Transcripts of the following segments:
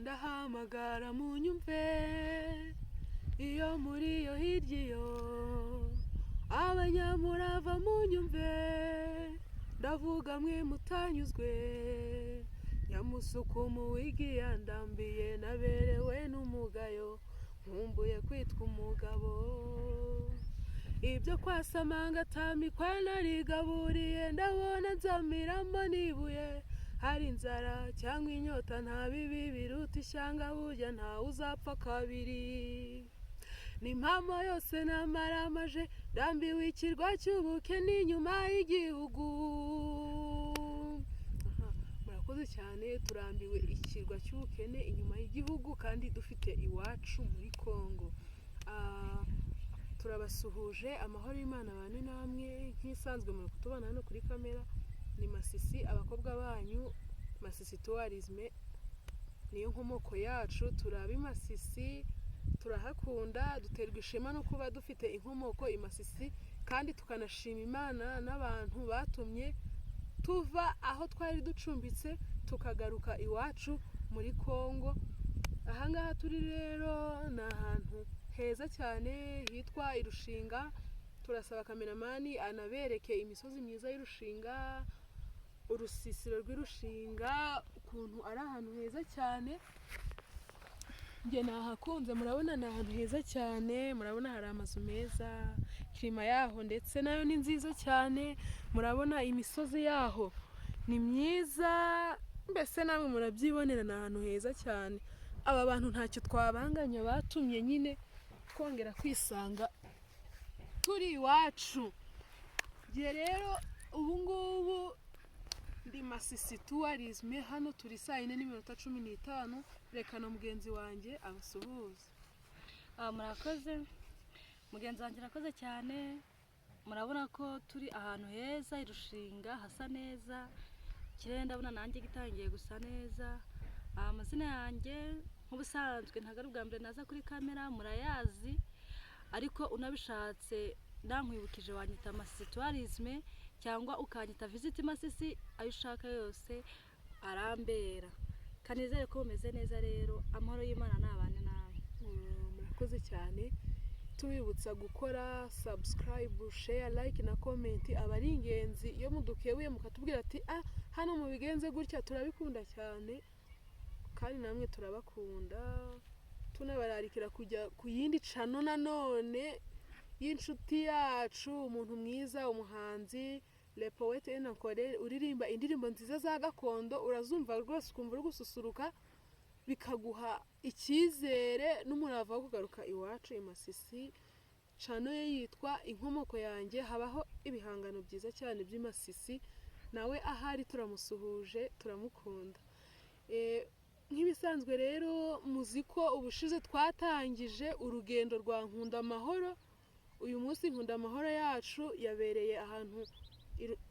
ndahamagara munyumve iyo muri yo hirya iyo abanyamurava munyumve ndavuga mwe mutanyuzwe nyamusuku mu wigi yandambiye naberewe n'umugayo nkumbuye kwitwa umugabo ibyo kwasamanga tamikwa narigaburiye ndabona nzamiramo nibuye hari inzara cyangwa inyota nta bibi biruta ishyanga burya ntawe uzapfa kabiri n'impamo yose namaramaje ndambiwe ikirwa cy'ubukene inyuma y'igihugu murakoze cyane turambiwe ikirwa cy'ubukene inyuma y'igihugu kandi dufite iwacu muri Kongo turabasuhuje amahoro y'Imana bane namwe nk'isanzwe muri kutubana hano kuri kamera ni Masisi abakobwa banyu Masisi tourisme niyo nkomoko yacu turabi Masisi turahakunda duterwa ishema no kuba dufite inkomoko i Masisi kandi tukanashima Imana n'abantu batumye tuva aho twari ducumbitse tukagaruka iwacu muri Kongo ahangaha turi rero na ahantu heza cyane hitwa Irushinga turasaba kameramani anabereke imisozi myiza y'Irushinga urusisiro rw'Irushinga ukuntu ari ahantu heza cyane nge nahakunze murabona ni ahantu heza cyane murabona hari amazu meza klima yaho ndetse nayo ni nziza cyane murabona imisozi yaho ni myiza mbese namwe murabyibonera ni ahantu heza cyane aba bantu ntacyo twabanganya batumye nyine twongera kwisanga turi iwacu gihe rero ubu ngubu ndi Masisi tourisme hano turi 4:15 reka na mugenzi wanjye abasuhuza murakoze mugenzi wanjye rakoze cyane murabona ko turi ahantu heza Irushinga hasa neza kirenda ndabona nanjye gitangiye gusa neza amazina yanjye nk'ubusanzwe ntago ari ubwa mbere naza kuri kamera murayazi ariko unabishatse nankwibukije wanyita Masisi tourisme cyangwa ukanyita visit Masisi ayo ushaka yose arambera kanizere ko umeze neza rero amahoro y'Imana nabane nawe murakoze cyane tubibutsa gukora subscribe share like na comment abari ingenzi iyo mudukebuye mukatubwira ati hano mu bigenze gutya turabikunda cyane kandi namwe turabakunda tunabararikira kujya ku yindi cano nanone y'inshuti yacu umuntu mwiza umuhanzi Le Poète Enankore uririmba indirimbo nziza za gakondo urazumva rwose ukumva uri gususuruka bikaguha icyizere n'umurava wo kugaruka iwacu i Masisi cano ye yitwa inkomoko yanjye habaho ibihangano byiza cyane by'i Masisi nawe ahari turamusuhuje turamukunda nk'ibisanzwe rero muziko ubushize twatangije urugendo rwa Nkunda Amahoro uyu munsi Nkunda Amahoro yacu yabereye ahantu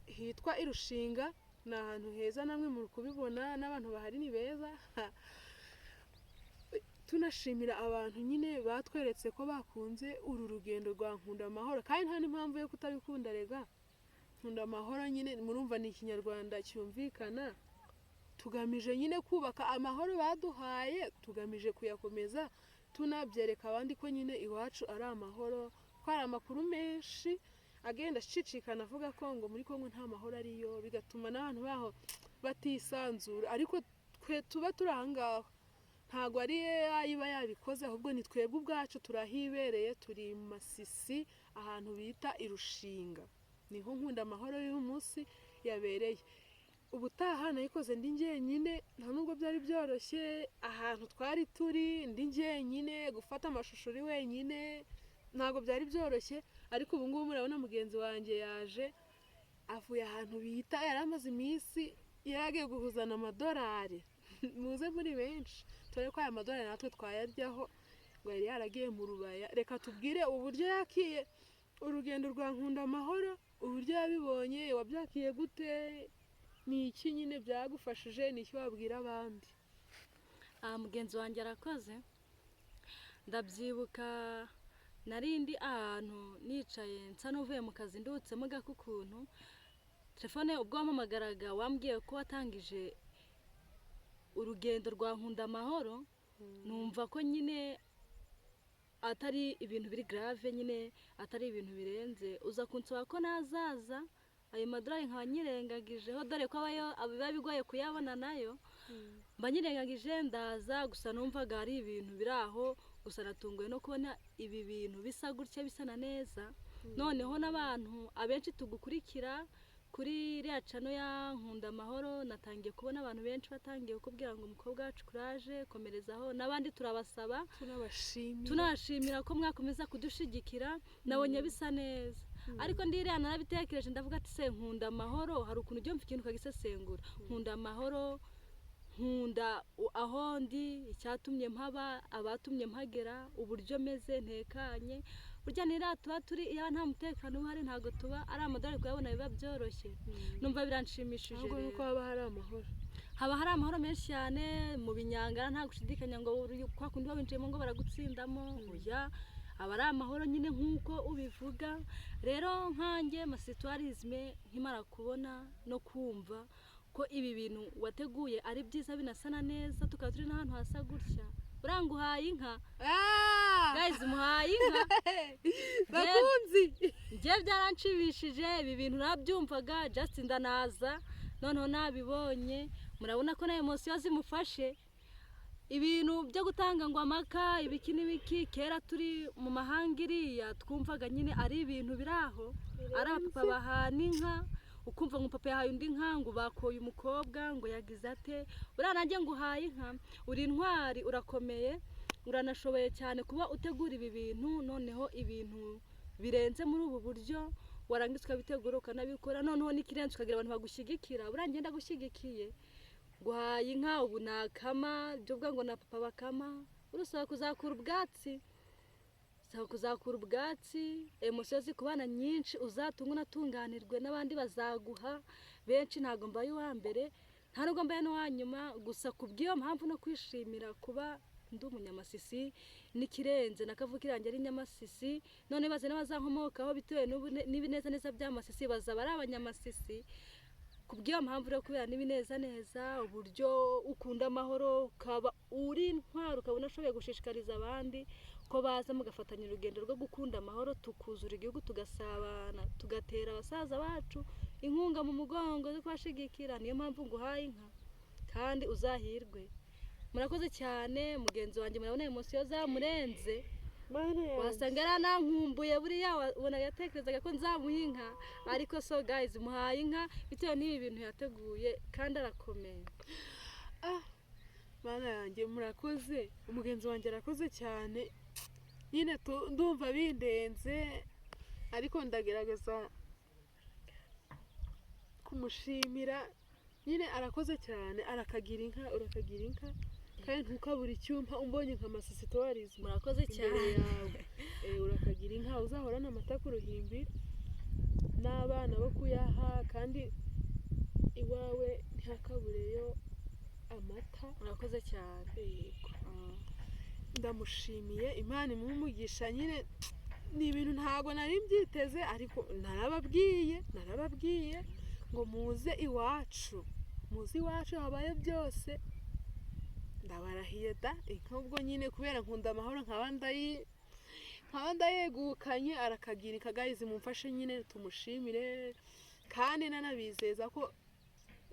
hitwa Irushinga ni ahantu heza namwe muri kubibona n'abantu bahari ni beza tunashimira abantu nyine batweretse ko bakunze uru rugendo rwa Nkunda Amahoro kandi nta n'impamvu yo kutabikunda rega Nkunda Amahoro nyine murumva ni ikinyarwanda cyumvikana tugamije nyine kubaka amahoro baduhaye tugamije kuyakomeza tunabyereka abandi ko nyine iwacu ari amahoro kwara amakuru menshi agenda shicikana avuga ko ngo muri Kongo nta mahoro ariyo bigatuma n'abantu baho batisanzura ariko twe tuba turahangaho ntago ari yiba yabikoze ahubwo ni twebwe ubwacu turahibereye turi Masisi ahantu bita Irushinga niho Nkunda Amahoro y'uyu munsi yabereye ubutaha nayikoze ndi njyenyine nta nubwo byari byoroshye ahantu twari turi ndi njyenyine gufata amashusho uri wenyine ntago byari byoroshye ariko ubu ngubu murabona mugenzi wanjye yaje avuye ahantu bita yaramaze iminsi yaragiye guhuzana amadolari muze muri benshi tore ko aya madolari natwe twayaryaho ngo yari yaragiye mu rubaya reka tubwire uburyo yakiye urugendo rwa Nkunda Amahoro uburyo yabibonye wabyakiye gute ni iki nyine byagufashije ni iki wabwira abandi mugenzi wanjye arakoze ndabyibuka narindi ahantu nicaye nsa n'uvuye mu kazi ndutsemo gakukuntu telefone ubwo wampamagaraga wambwiye ko watangije urugendo rwa nkunda amahoro numva ko nyine atari ibintu biri grave nyine atari ibintu birenze uza kunsaba ko nazaza ayo madorari nkaba nyirengagijeho dore ko biba bigoye kuyabona nayo mba nyirengagije ndaza gusa numvaga ari ibintu biri aho gusa natunguwe no kubona ibi bintu bisa gutya bisa na neza noneho n'abantu abenshi tugukurikira kuri iriya cano ya nkunda amahoro natangiye kubona abantu benshi batangiye kukubwira ngo umukobwa wacu kuraje komerezaho n'abandi turabasaba tunashimira ko mwakomeza kudushigikira nabonye bisa neza ariko ndiriya narabitekereje ndavuga ati se nkunda amahoro hari ukuntu ujya mfite ikintu ukagisesengura nkunda amahoro nkunda aho ndi icyatumye mpaba abatumye mpagera uburyo meze ntekanye burya nira tuba turi iyo nta mutekano uhari ntago tuba ari amadorari kuyabona biba byoroshye numva biranshimishije ahubwo nuko haba hari amahoro menshi cyane mu binyangara nta gushidikanya ngo kwa kundi wabinjiyemo ngo baragutsindamo oya aba ari amahoro nyine nk'uko ubivuga rero nkanjye masituwarizme nkimara kubona no kumva ko ibi bintu wateguye ari byiza binasana neza tukaba turi n'ahantu hasa gutya uranguhaye inka guys muhaye inka bakunzi njye byaranshimishije ibi bintu nabyumvaga just ndanaza noneho nabibonye murabona ko na emotion zimufashe ibintu byo gutanga ngo amaka ibiki n'ibiki kera turi mu mahanga iriya twumvaga nyine ari ibintu biraho ari abapapa bahana inka ukumva ngo papa yahaye undi nka ngo bakoye umukobwa ngo yagize ate uriya nanjye ngo uhaye inka uri intwari urakomeye uranashoboye cyane kuba utegura ibi bintu noneho ibintu birenze muri ubu buryo warangiza ukabitegura ukanabikora noneho n'ikirenze ukagira abantu bagushyigikira buriya ngenda gushyigikiye guhaye inka ubu nakama ibyo uvuga ngo na papa bakama urusaba kuzakura ubwatsi emotion zikubana nyinshi uzatunga unatunganirwe n'abandi bazaguha benshi ntago mbaye uwa mbere nta nubwo mbaye n'uwa nyuma gusa kubw'iyo mpamvu no kwishimira kuba ndi umunyamasisi n'ikirenze nakavukira yanjye ari nyamasisi none baze n'abazankomokaho bitewe n'ibineza neza by'amasisi bazaba ari abanyamasisi kubw'iyo mpamvu rero kubera n'ibineza neza uburyo ukunda amahoro ukaba uri intwaro ukabona ashoboye gushishikariza abandi ko baza mugafatanya urugendo rwo gukunda amahoro tukuzura igihugu tugasabana tugatera abasaza bacu inkunga mu mugongo zo kubashigikira niyo mpamvu nguhaye inka kandi uzahirwe murakoze cyane mugenzi wanjye murabona emotion zamurenze wasanga yaranankumbuye buriya ubona yatekerezaga ko nzamuha inka ariko so guys muhaye inka bitewe n'ibi bintu yateguye kandi arakomeye mana yanjye murakoze umugenzi wanjye arakoze cyane nyine ndumva bindenze ariko ndagerageza kumushimira nyine arakoze cyane urakagira inka kandi ntukabura icyumpa umbonye nka masisitwarizi murakoze cyane urakagira inka uzahorana amata ku ruhimbi n'abana bo kuyaha kandi iwawe ntihakabureyo amata murakoze cyane ndamushimiye Imana imumugisha nyine ni ibintu ntago nari mbyiteze ariko narababwiye ngo muze iwacu habaye byose ndabarahiye da inka ubwo nyine kubera nkunda amahoro nkaba ndayegukanye arakagira ikagayizi mumfashe nyine tumushimire kandi nanabizeza ko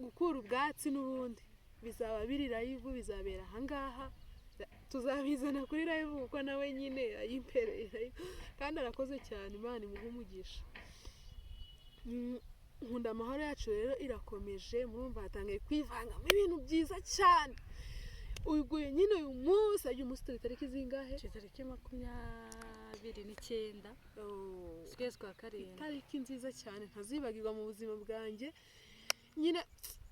gukura ubwatsi n'ubundi bizaba biri live bizabera ahangaha tuzabizana kuri live kuko nawe nyine ayimpereye kandi arakoze cyane Imana imuhe umugisha nkunda amahoro yacu rero irakomeje murumva hatangiye kwivangamo ibintu byiza cyane uyu munsi turi tariki zingahe tariki 29 z'ukwezi kwa karindwi tariki nziza cyane ntazibagirwa mu buzima bwanjye nyine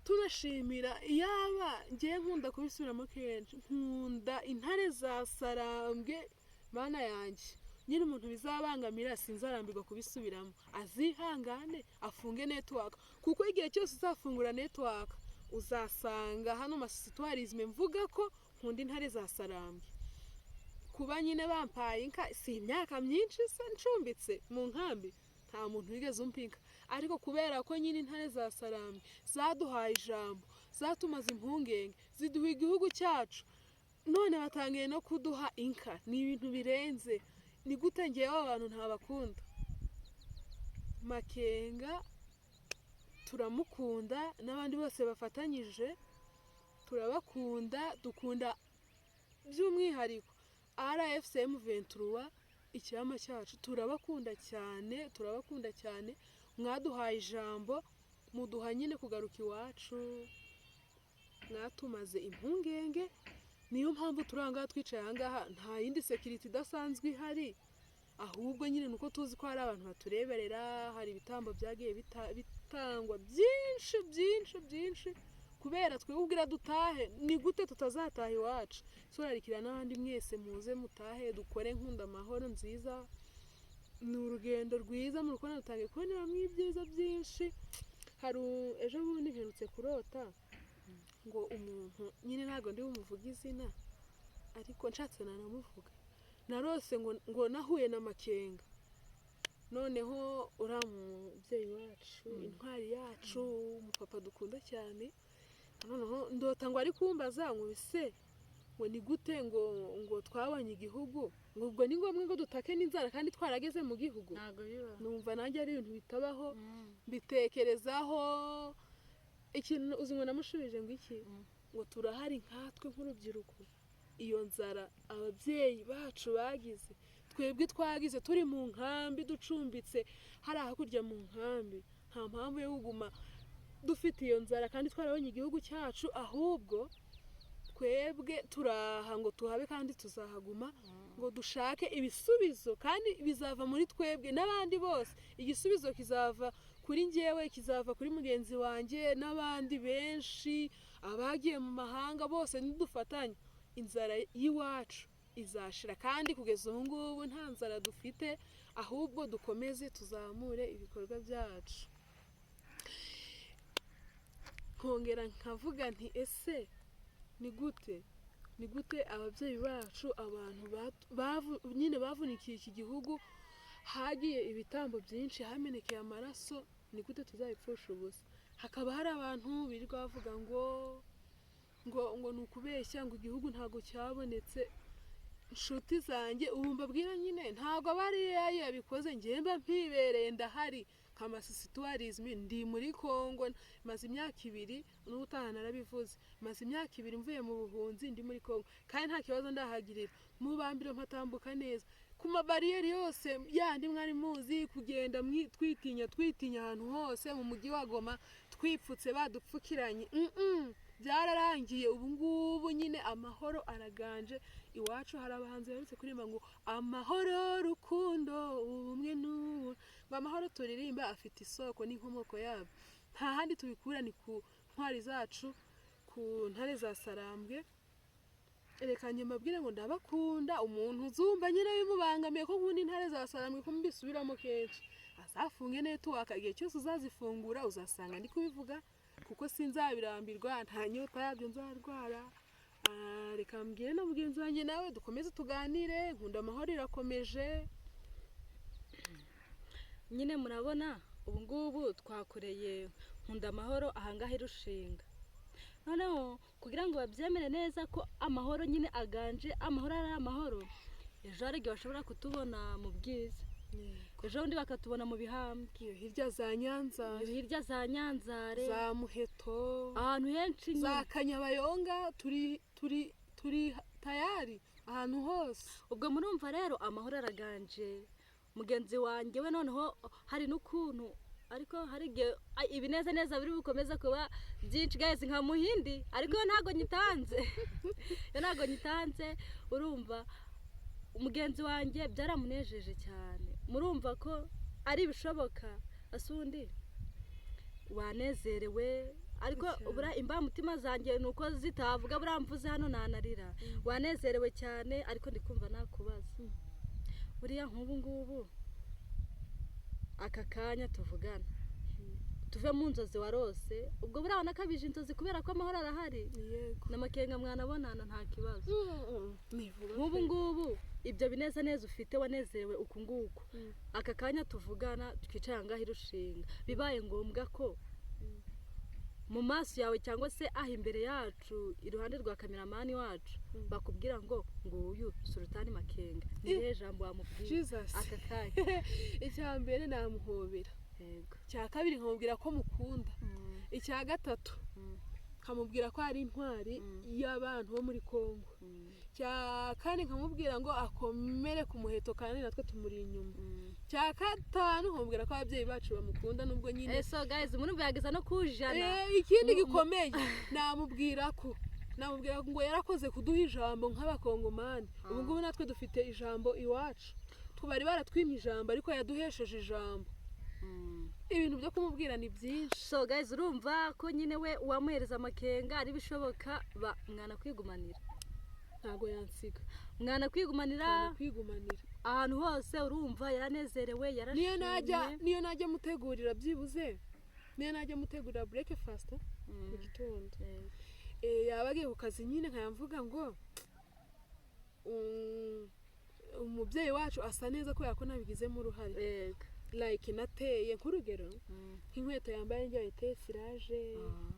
tunashimira yaba ngiye nkunda kubisubiramo kenshi nkunda intare za Sarambwe mana yanjye nyine umuntu bizabangamira sinzarambirwa kubisubiramo azihangane afunge network kuko igihe cyose uzafungura network uzasanga hano masitwarizme mvuga ko nkunda intare za Sarambwe kuba nyine bampaye inka si imyaka myinshi se ncumbitse mu nkambi nta muntu wigeze umpinka ariko kubera ko nyine intare za Sarambwe zaduhaye ijambo zatumaze impungenge ziduha igihugu cyacu none batangiye no kuduha inka ni ibintu birenze ni gute ngewe abantu ntabakunda Makenga turamukunda n'abandi bose bafatanyije turabakunda dukunda by'umwihariko RFCM 23 icyama cyacu turabakunda cyane mwaduhaye ijambo muduha nyine kugaruka iwacu mwatumaze impungenge niyo mpamvu turanga twicaye ahangaha nta yindi security idasanzwe ihari ahubwo nyine nuko tuzi ko hari abantu batureberera hari ibitambo byagiye bitangwa byinshi kubera twebwe dutahe ni gute tutazataha iwacu turarikira n'abandi mwese muze mutahe dukore nkunda amahoro nziza ni urugendo rwiza mu rukundo dutangiye kuboneramo ibyiza byinshi hari ejo bundi mperutse kurota ngo umuntu nyine ntabwo ndi bumuvuga izina ariko nshatse nanamuvuga narose ngo nahuye na Makenga noneho uramubyeyi wacu intwari yacu umupapa dukunda cyane noneho ndota ngo ari kumbaza ngo bise ngo ni gute ngo twabanye igihugu ngo ubwo ni ngombwa ngo dutake n'inzara kandi twarageze mu gihugu ntago biba numva nanjye ari ibintu bitabaho bitekerezaho ikintu uzi ngo namushubije ngo iki ngo turahari nkatwe nk'urubyiruko iyo nzara ababyeyi bacu bagize twebwe twagize turi mu nkambi ducumbitse hari hakurya mu nkambi nta mpamvu yo kuguma dufite iyo nzara kandi twarabonye igihugu cyacu ahubwo twebwe turaha ngo tuhabe kandi tuzahaguma ngo dushake ibisubizo kandi bizava muri twebwe n'abandi bose igisubizo kizava kuri njyewe kizava kuri mugenzi wanjye n'abandi benshi abagiye mu mahanga bose nidufatanye inzara y'iwacu izashira kandi kugeza ubu ngubu nta nzara dufite ahubwo dukomeze tuzamure ibikorwa byacu nkongera nkavuga nti ese ni gute ababyeyi bacu abantu nyine bavunikiye iki gihugu hagiye ibitambo byinshi hamenekeye amaraso ni gute tuzabipfusha ubusa hakaba hari abantu birirwa bavuga ngo ni ukubeshya ngo igihugu ntabwo cyabonetse inshuti zanjye ubu mbabwira nyine ntabwo bariya yabikoze ngemba mpibereye ndahari kamasituwarizme ndi muri Kongo maze imyaka 2 n'ubutaha narabivuze maze imyaka 2 mvuye mu buhunzi ndi muri Kongo kandi nta kibazo ndahagirira mu bambiro mpatambuka neza ku mabariyeri yose yandi mwari muzi kugenda twitinya ahantu hose mu mujyi wa Goma twipfutse badupfukiranye byararangiye ubu ngubu nyine amahoro araganje iwacu hari abahanzi barutse kuririmba ngo amahoro rukundo ubumwe n'ubu ngo amahoro turirimba afite isoko n'inkomoko yabo nta handi tubikura ni ku ntwari zacu ku ntare za Sarambwe reka mbabwire ngo ndabakunda umuntu uzumva nyine bimubangamiye ko nk'undi ntare za Sarambwe ko mbisubiramo kenshi azafunge network igihe cyose uzazifungura uzasanga ndi kubivuga kuko sinzabirambirwa nta nyota yabyo nzarwara reka mbwire na mugenzi wanjye nawe dukomeze tuganire nkunda amahoro irakomeje nyine murabona ubu ngubu twakoreye nkunda amahoro ahangaha irushinga noneho kugira ngo babyemere neza ko amahoro nyine aganje amahoro ari amahoro ejo hari igihe bashobora kutubona mu bwiza ejo bundi bakatubona mu bihambwe hirya za Nyanzare za Muheto ahantu henshi za Kanyabayonga turi tayari ahantu hose ubwo murumva rero amahoro araganje mugenzi wanjye we noneho hari n'ukuntu ariko hari igihe ibineza biri bukomeza kuba byinshi guys nka muhindi ariko ntago nyitanze urumva umugenzi wanjye byaramunejeje cyane murumva ko ari bishoboka asundi wanezerewe ariko ubura imbamutima zanjye nuko zitavuga buramvuze hano nanarira wanezerewe cyane ariko ndikumva nakubaza buriya nk'ubu ngubu aka kanya tuvugana tuve mu nzozi warose ubwo burabona kabije inzozi kubera ko amahoro arahari na Makenga mwanabonana nta kibazo nk'ubu ngubu ibyo bineza ufite wanezerewe uku nguku aka kanya tuvugana twicaye ngaho irushinga bibaye ngombwa ko mu maso yawe cyangwa se aho imbere yacu iruhande rwa kameramani wacu bakubwira ngo uyu Sultan Makenga nihe jambo wamubwira aka kanya? Icya mbere namuhobera, yego. icya kabiri nkamubwira ko mukunda, icya gatatu nkamubwira ko ari intwari y'abantu bo muri Kongo, cya kane nkamubwira ngo akomere ku muheto kandi natwe tumuri inyuma, cya gatanu nkamubwira ko ababyeyi bacu bamukunda nubwo nyine so guys murumva yageza no kujana. Ikindi gikomeye namubwira ngo yarakoze kuduha ijambo nk'abakongomani, ubu ngubu natwe dufite ijambo iwacu, bari baratwimye ijambo ariko yaduhesheje ijambo. Ibintu byo kumubwira ni byinshi. So guys urumva ko nyine we uwamuhereza Makenga ari bishoboka mwana kwigumanira, ntago yansiga, mwana kwigumanira ahantu hose. Urumva yaranezerewe, yarashimye. Niyo najya mutegurira byibuze, niyo najya mutegurira breakfast mu gitondo, yaba agiye ku kazi nyine nkayamvuga ngo umubyeyi wacu asa neza kubera ko nabigizemo uruhare. Like nateye nk'urugero nk'inkweto yambaye njye yiteye siraje,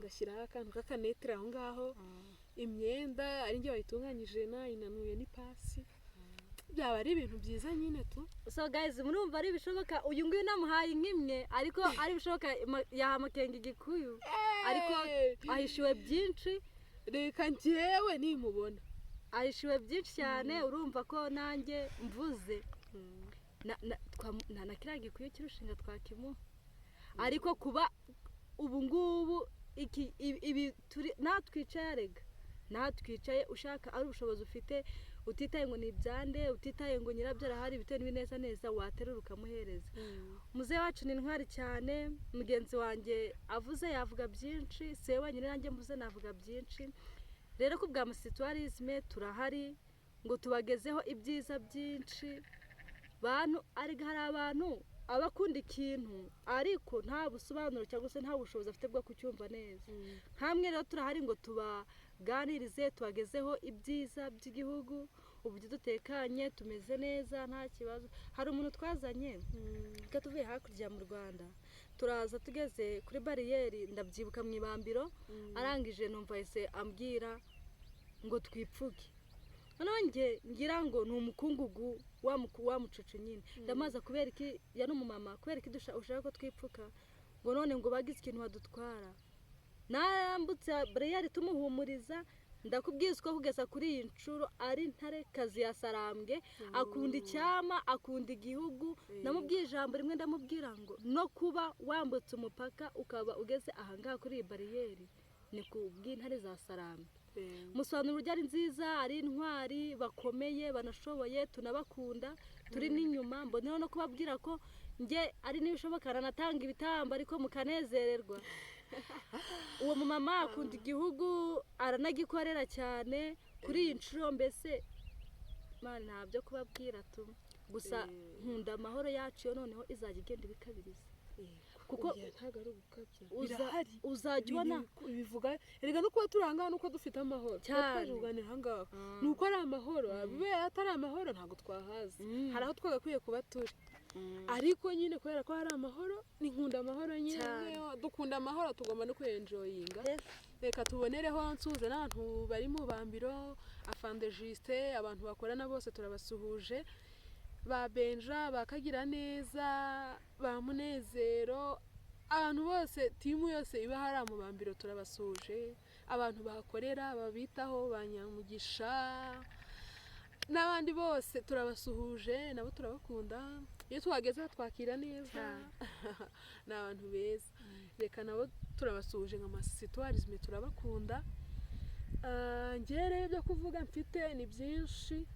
ngashyiraho akantu k'akanetire aho ngaho, imyenda ari njye wayitunganyije nayinanuye n'ipasi, byaba ari ibintu byiza nyine tu. So guys murumva ari bishoboka, uyu nguyu namuhaye nk'imwe ariko ari bishoboka yaha Makenga igikuyu, ariko ahishiwe byinshi. Reka njyewe nimubona ahishiwe byinshi cyane. Urumva ko nanjye mvuze na kiriya gikuyu cy'urushinga twakimuha, ariko kuba ubu ngubu ibi natwicaye arega, natwicaye ushaka ari ubushobozi ufite, utitaye ngo ni ibyande, utitaye ngo nyirabyo arahari, bitewe n'ibineza neza waterura ukamuhereza. Muzehe wacu ni intwari cyane, mugenzi wanjye avuze yavuga byinshi, se wenyine nanjye mvuze navuga byinshi. Rero ku bwa Musituwarisme turahari ngo tubagezeho ibyiza byinshi. Bantu hari abantu abakunda ikintu ariko nta busobanuro cyangwa se nta bushobozi afite bwo kucyumva neza. Hamwe rero turahari ngo tubaganirize, tubagezeho ibyiza by'igihugu, uburyo dutekanye, tumeze neza nta kibazo. Hari umuntu twazanye ko tuvuye hakurya mu Rwanda, turaza tugeze kuri bariyeri, ndabyibuka mu ibambiro, arangije numva yese ambwira ngo twipfuke. Nanjye ngira ngo ni umukungugu wa mucucu nyine, ndamaza kubera iki ya n'umumama, kubera iki ushaka ko twipfuka, ngo none ngo bagize ikintu badutwara. Narambutse bariyeri tumuhumuriza, ndakubwizwa kugeza kuri iyi nshuro ari ntare kazi ya Sarambwe, akunda icyama, akunda igihugu. Namubwiye ijambo rimwe, ndamubwira ngo no kuba wambutse umupaka ukaba ugeze ahangaha kuri iyi bariyeri ni kubw'intare za Sarambwe. Musobanura uburyo ari nziza, ari intwari, bakomeye, banashoboye, tunabakunda, turi n'inyuma. Mbonera no kubabwira ko njye ari n'ibishoboka nanatanga ibitambo ariko mukanezererwa. Uwo mumama akunda igihugu, aranagikorera cyane. Kuri iyi nshuro mbese ntabyo kubabwira tu, gusa nkunda amahoro yacu yo noneho izajya igenda ibikabiriza, kuko ntago ari ugukabya, uzajya ubona bivuga erega no kuba turangana nuko dufite amahoro twaje kuganira ahangaha, nuko ari amahoro. Bibe atari amahoro ntago twahaza, hari aho twagakwiye kuba turi, ariko nyine kubera ko hari amahoro, ni nkunda amahoro nyine. Dukunda amahoro, tugomba no kwenjoyinga. Reka tubonereho nsuze n'abantu bari mu bambiro, Afande Juste, abantu bakorana bose turabasuhuje, ba Benja, bakagira neza, ba Munezero, abantu bose, timu yose iba hari mu bambiro turabasuje. Abantu bahakorera babitaho, Banyamugisha n'abandi bose turabasuhuje, nabo turabakunda. Iyo tuhageze twakira neza, ni abantu beza. Reka nabo turabasuhuje nka Musituwarisme, turabakunda. Ngere byo kuvuga mfite ni byinshi,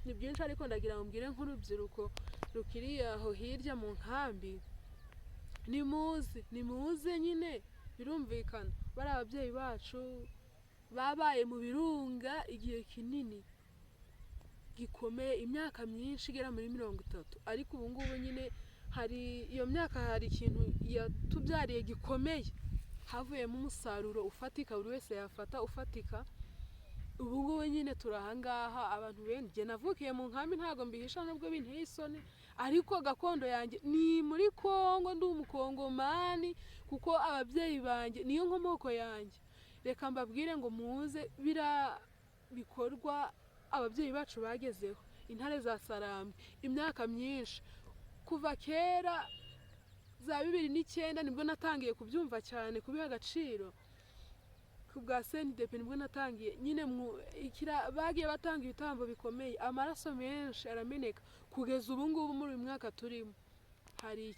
ni byinshi ariko ndagira ngo mbwire nk'urubyiruko rukiri aho hirya mu nkambi, nimuze nyine, birumvikana bari ababyeyi bacu babaye mu birunga igihe kinini gikomeye, imyaka myinshi igera muri 30, ariko ubu ngubu nyine hari iyo myaka, hari ikintu yatubyariye gikomeye, havuyemo umusaruro ufatika, buri wese yafata ufatika. Ubu ngubu nyine turahangaha abantu benshi njye navukiye mu nkambi ntago mbihisha nubwo binteye isoni ariko gakondo yanjye ni muri Kongo ndi umukongomani kuko ababyeyi banjye niyo nkomoko yanjye reka mbabwire ngo muze bikorwa ababyeyi bacu bagezeho intare za Sarambi imyaka myinshi kuva kera za 2009 nibwo natangiye kubyumva cyane kubiha agaciro kubwa CNDP nibwo natangiye nyine bagiye batanga ibitambo bikomeye amaraso menshi arameneka kugeza ubu ngubu muri uyu mwaka turimo hari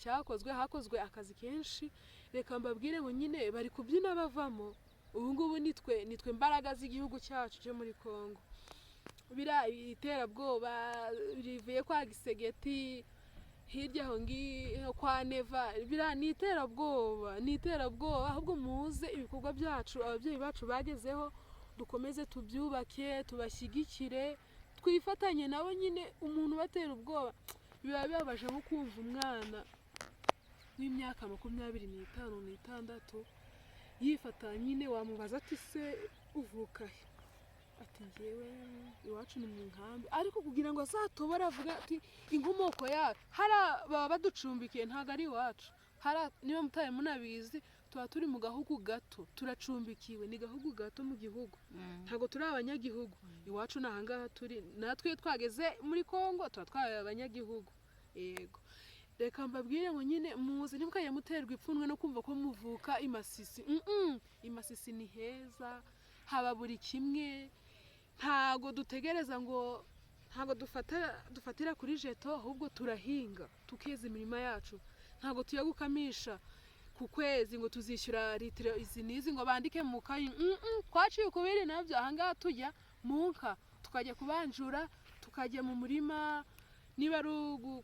hakozwe akazi kenshi reka mbabwire ngo nyine bari kubyina bavamo ubu ngubu nitwe mbaraga z'igihugu cyacu cyo muri Kongo bira iterabwoba rivuye kwa Gisegeti hirya aho ngiyo kwa Neva bira ni iterabwoba ahubwo muze ibikorwa byacu ababyeyi bacu bagezeho dukomeze tubyubake tubashyigikire twifatanye nabo nyine umuntu batera ubwoba biba bibabaje nko kumva umwana w'imyaka 25-26 yifata nyine wamubaza ati se uvuka he ati njyewe iwacu ni mu nkambi ariko kugira ngo azatobore avuga ati inkomoko yacu baba baducumbikiye ntago ari iwacu niba mutaye munabizi tuba turi mu gahugu gato turacumbikiwe ni gahugu gato mu gihugu ntago turi abanyagihugu iwacu nahangaha turi natwe twageze muri Kongo tuba twabaye abanyagihugu yego reka mbabwire ngo nyine muze ntimukaye muterwa ipfunwe no kumva ko muvuka imasisi imasisi ni heza haba buri kimwe ntago dutegereza ngo ntago dufatira kuri jeto ahubwo turahinga tukeza imirima yacu ntago tuyagukamisha ku kwezi ngo tuzishyura litiro izi nizi ngo bandike mu kayi twaciye ukubiri nabyo ahangaha tujya mu nka tukajya kubanjura tukajya mu murima niba ari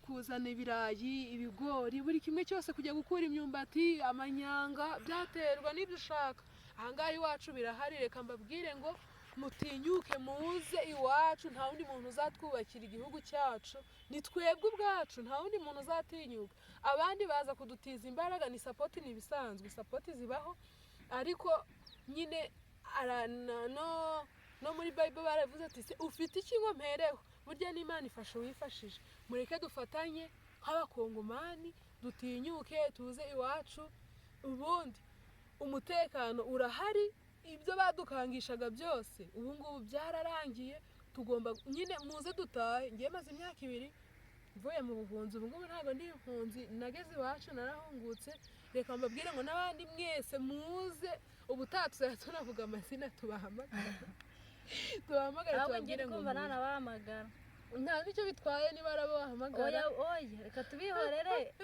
kuzana ibirayi ibigori buri kimwe cyose kujya gukura imyumbati amanyanga byaterwa n'ibyo ushaka ahangaha iwacu birahari reka mbabwire ngo mutinyuke muze iwacu nta wundi muntu uzatwubakira igihugu cyacu ni twebwe ubwacu nta wundi muntu uzatinyuka abandi baza kudutiza imbaraga ni sapoti n'ibisanzwe sapoti zibaho ariko nyine no muri Bible baravuze ati se ufite iki ngo mpereho burya n'Imana ifasha uwifashije mureke dufatanye nk'abakongomani dutinyuke tuze iwacu ubundi umutekano urahari ibyo badukangishaga byose ubu ngubu byararangiye tugomba nyine muze dutahe ngiye maze imyaka 2 mvuye mu buhunzi ubu ngubu ntabwo ndi impunzi nageze iwacu narahungutse reka mbabwire ngo n'abandi mwese muze ubutaha tunavuga amazina tubahamagara tubabwire ngo nanabahamagara nta nicyo bitwaye niba arabahamagara oya reka tubihorere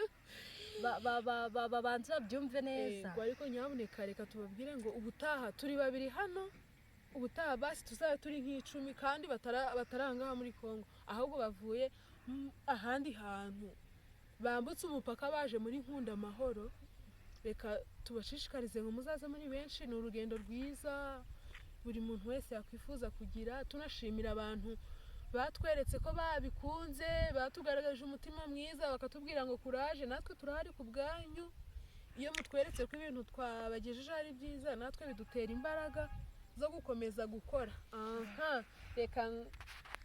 babanze babyumve neza ariko nyabuneka reka tubabwire ngo ubutaha turi 2 hano ubutaha basi tuzabe turi nk'icumi kandi batarangaha muri Kongo ahubwo bavuye ahandi hantu bambutse umupaka baje muri Nkunda Amahoro reka tubashishikarize ngo muzaze muri benshi ni urugendo rwiza buri muntu wese yakwifuza kugira tunashimira abantu batweretse ko babikunze batugaragaje umutima mwiza bakatubwira ngo courage natwe turahari ku bwanyu iyo mutweretse ko ibintu twabagejeje ari byiza natwe bidutera imbaraga zo gukomeza gukora reka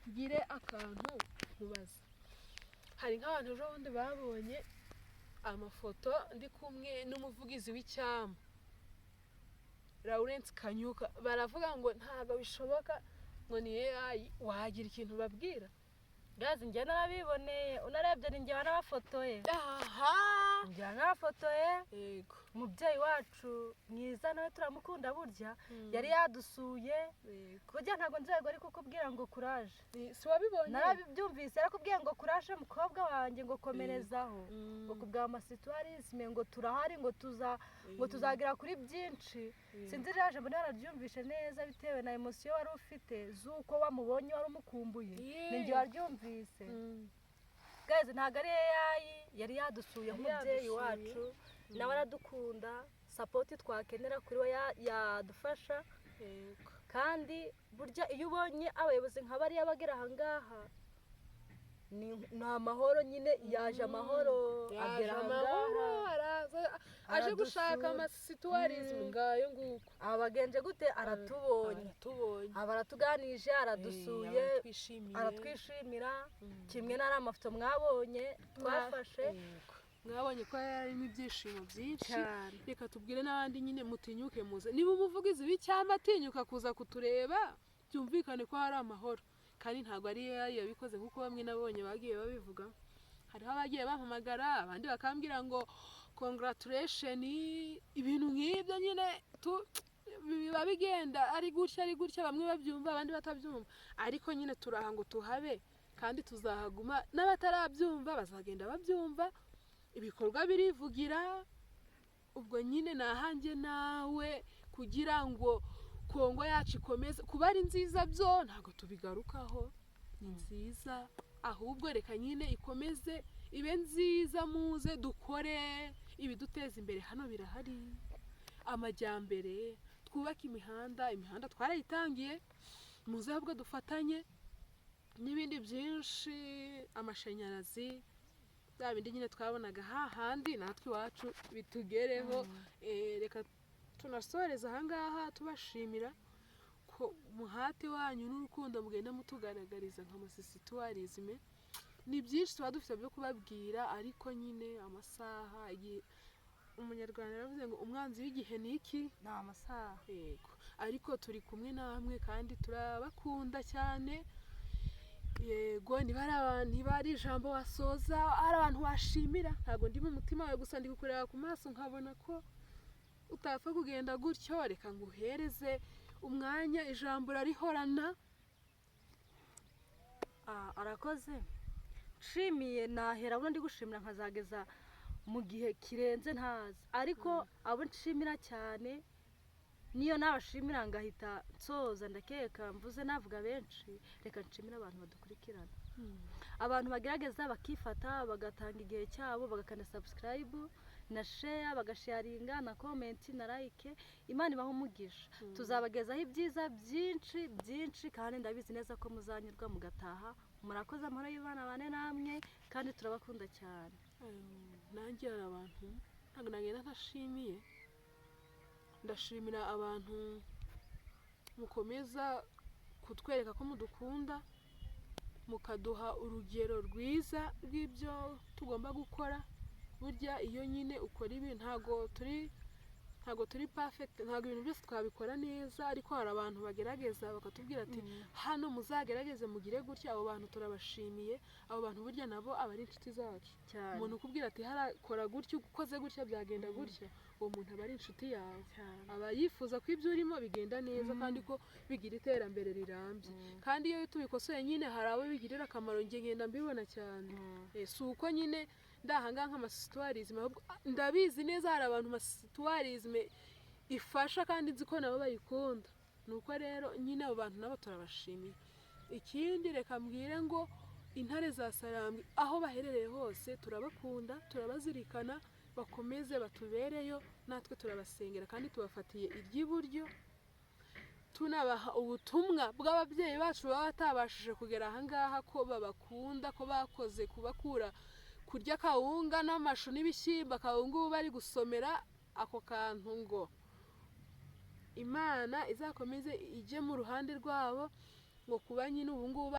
ngire akantu mubaza hari nk'abantu ejo bundi babonye amafoto ndi kumwe n'umuvugizi w'icyama Lawrence Kanyuka baravuga ngo ntago bishoboka ngo ni AI wagira ikintu babwira gazi njye narabiboneye unarebye ni njye wanabafotoye njye wanabafotoye yego umubyeyi wacu mwiza nawe turamukunda burya yari yadusuye kujya ntago nzego ari kukubwira ngo courage si wabibonye narabyumvise arakubwiye ngo courage mukobwa wanjye ngo komerezaho ngo kubwa amasituarisme ngo turahari ngo tuzagira kuri byinshi sinzi raje mbona yarabyumvishe neza bitewe na emotion wari ufite zuko wamubonye wari umukumbuye ninjye waryumvise guys ntago ari AI yari yadusuye nk'umubyeyi wacu nawe aradukunda support twakenera kuri we yadufasha kandi burya iyo ubonye abayobozi nk'abari bagera ahangaha ni amahoro nyine yaje amahoro agera ahangaha aje gushaka amasituwarizmu ngayo nguko abagenje gute aratubonye abaratuganije aradusuye aratwishimira kimwe n'ari amafoto mwabonye twafashe mwabonye ko harimo ibyishimo byinshi reka tubwire n'abandi nyine mutinyuke muze niba umuvugizi w'icyamba atinyuka kuza kutureba byumvikane ko hari amahoro kandi ntabwo ari yabikoze kuko bamwe nabonye bagiye babivuga hariho abagiye bampamagara abandi bakambwira ngo congratulation ibintu nk'ibyo nyine biba bigenda ari gutya bamwe babyumva abandi batabyumva ariko nyine turaha ngo tuhabe kandi tuzahaguma n'abatarabyumva bazagenda babyumva ibikorwa birivugira ubwo nyine nahanjye nawe kugira ngo Kongo yacu ikomeze kuba ari nziza byo ntabwo tubigarukaho ni nziza ahubwo reka nyine ikomeze ibe nziza muze dukore ibiduteza imbere hano birahari amajyambere twubake imihanda twarayitangiye muze ahubwo dufatanye n'ibindi byinshi amashanyarazi bya bindi nyine twabonaga hahandi natwe iwacu bitugereho reka tunasoreza ahangaha tubashimira ko umuhate wanyu n'urukundo mugenda mutugaragariza nk'amasituwarizme ni byinshi tuba dufite byo kubabwira ariko nyine amasaha umunyarwanda yaravuze ngo umwanzi w'igihe ni iki ni amasaha yego ariko turi kumwe namwe kandi turabakunda cyane yego niba ari ijambo wasoza ari abantu washimira ntabwo ndi mu mutima wawe gusa ndi kukureba ku maso nkabona ko utapfa kugenda gutyo reka nguhereze umwanya ijambo rarihorana arakoze nshimiye nahera ubundi gushimira nkazageza mu gihe kirenze ntazi ariko abo nshimira cyane niyo nabashimira ngahita nsoza ndakeka mvuze navuga benshi reka nshimira abantu badukurikirana abantu bagerageza bakifata bagatanga igihe cyabo bagakanda subscribe na share bagasharinga na comment na like Imana ibaho umugisha tuzabagezaho ibyiza byinshi kandi ndabizi neza ko muzanyurwa mugataha murakoze amahoro y'Imana bane namwe kandi turabakunda cyane nanjye hari abantu ntabwo nagenda ntashimiye ndashimira abantu mukomeza kutwereka ko mudukunda mukaduha urugero rwiza rw'ibyo tugomba gukora burya iyo nyine ukora ibi ntago turi perfect ntago ibintu byose twabikora neza ariko hari abantu bagerageza bakatubwira ati hano muzagerageze mugire gutya abo bantu turabashimiye abo bantu burya nabo aba ari inshuti zacu umuntu ukubwira ati harakora gutya ukoze gutya byagenda gutya uwo muntu aba ari inshuti yawe aba yifuza ko ibyo urimo bigenda neza kandi ko bigira iterambere rirambye kandi iyo tubikosoye nyine hari abo bigirira akamaro ngenda mbibona cyane si uko nyine ndahangaha nk'amasituwarizme ndabizi neza hari abantu amasituwarizme ifasha kandi nzi ko nabo bayikunda nuko rero nyine abo bantu nabo turabashimiye ikindi reka mbwire ngo intare za Sarambwe aho baherereye hose turabakunda turabazirikana bakomeze batubereyo natwe turabasengera kandi tubafatiye iry'iburyo tunabaha ubutumwa bw'ababyeyi bacu baba batabashije kugera ahangaha ko babakunda ko bakoze kubakura kurya kawunga n'amashu n'ibishyimbo kawunga ubu bari gusomera ako kantu ngo Imana izakomeze ijye mu ruhande rwabo ngo kuba nyine ubu ngubu